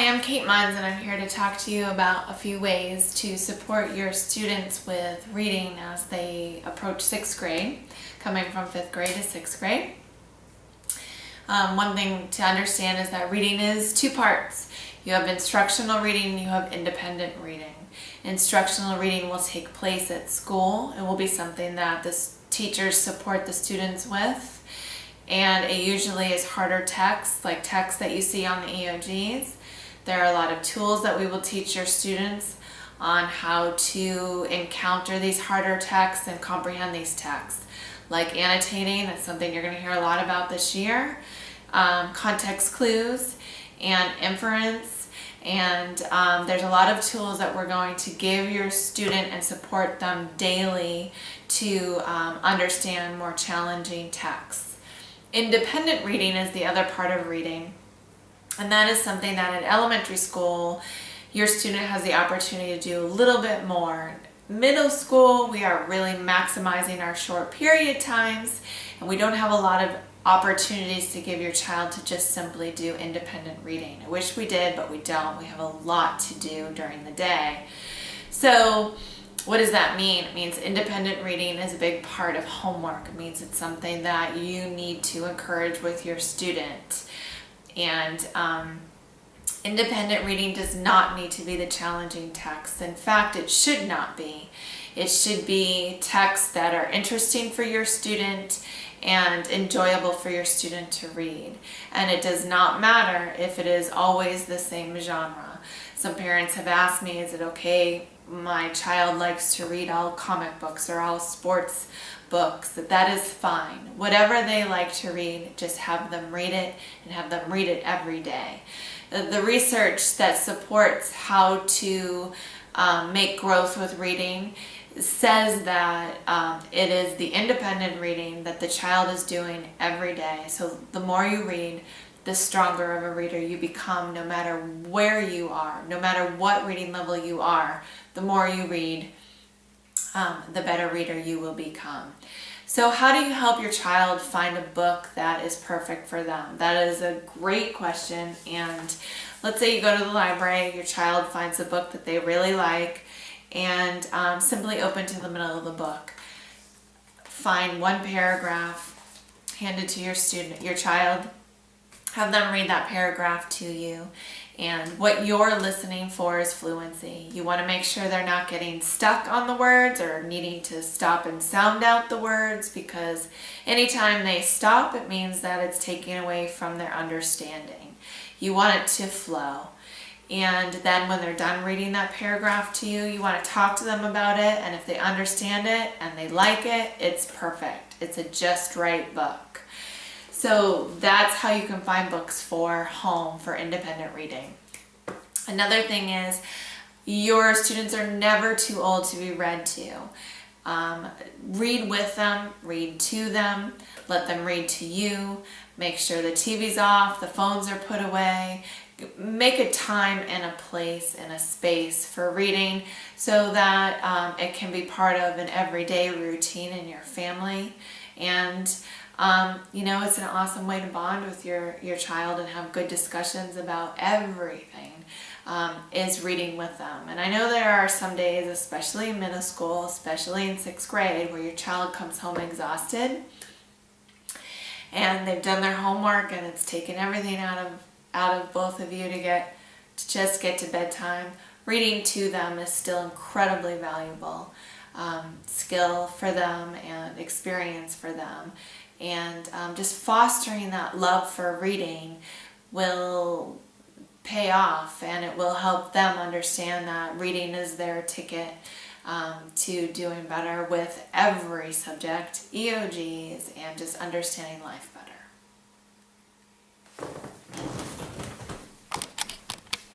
I'm Kate Munns, and I'm here to talk to you about a few ways to support your students with reading as they approach 6th grade, coming from 5th grade to 6th grade. One thing to understand is that reading is two parts. You have instructional reading and you have independent reading. Instructional reading will take place at school. It will be something that the teachers support the students with. And it usually is harder texts, like texts that you see on the EOGs. There are a lot of tools that we will teach your students on how to encounter these harder texts and comprehend these texts. Like annotating, that's something you're going to hear a lot about this year. Context clues and inference. And there's a lot of tools that we're going to give your student and support them daily to understand more challenging texts. Independent reading is the other part of reading, and that is something that in elementary school your student has the opportunity to do a little bit more. Middle school, we are really maximizing our short period times, and we don't have a lot of opportunities to give your child to just simply do independent reading. I wish we did, but we don't. We have a lot to do during the day. So what does that mean? It means independent reading is a big part of homework. It means it's something that you need to encourage with your student. And independent reading does not need to be the challenging text. In fact, it should not be. It should be texts that are interesting for your student and enjoyable for your student to read. And it does not matter if it is always the same genre. Some parents have asked me, is it okay, my child likes to read all comic books or all sports books? That is fine. Whatever they like to read, just have them read it and have them read it every day. The research that supports how to make growth with reading says that it is the independent reading that the child is doing every day. So the more you read, the stronger of a reader you become, no matter where you are, no matter what reading level you are. The more you read, the better reader you will become. So how do you help your child find a book that is perfect for them? That is a great question. And let's say you go to the library, your child finds a book that they really like, and simply open to the middle of the book. Find one paragraph, hand it to your student, your child, have them read that paragraph to you. And what you're listening for is fluency. You want to make sure they're not getting stuck on the words or needing to stop and sound out the words, because anytime they stop, it means that it's taking away from their understanding. You want it to flow. And then when they're done reading that paragraph to you, you want to talk to them about it. And if they understand it and they like it, it's perfect. It's a just right book. So that's how you can find books for home, for independent reading. Another thing is your students are never too old to be read to. Read with them, read to them, let them read to you. Make sure the TV's off, the phones are put away. Make a time and a place and a space for reading so that it can be part of an everyday routine in your family. And it's an awesome way to bond with your child and have good discussions about everything, is reading with them. And I know there are some days, especially in middle school, especially in 6th grade, where your child comes home exhausted and they've done their homework and it's taken everything out of both of you to just get to bedtime. Reading to them is still incredibly valuable skill for them and experience for them. And just fostering that love for reading will pay off, and it will help them understand that reading is their ticket to doing better with every subject, EOGs, and just understanding life better.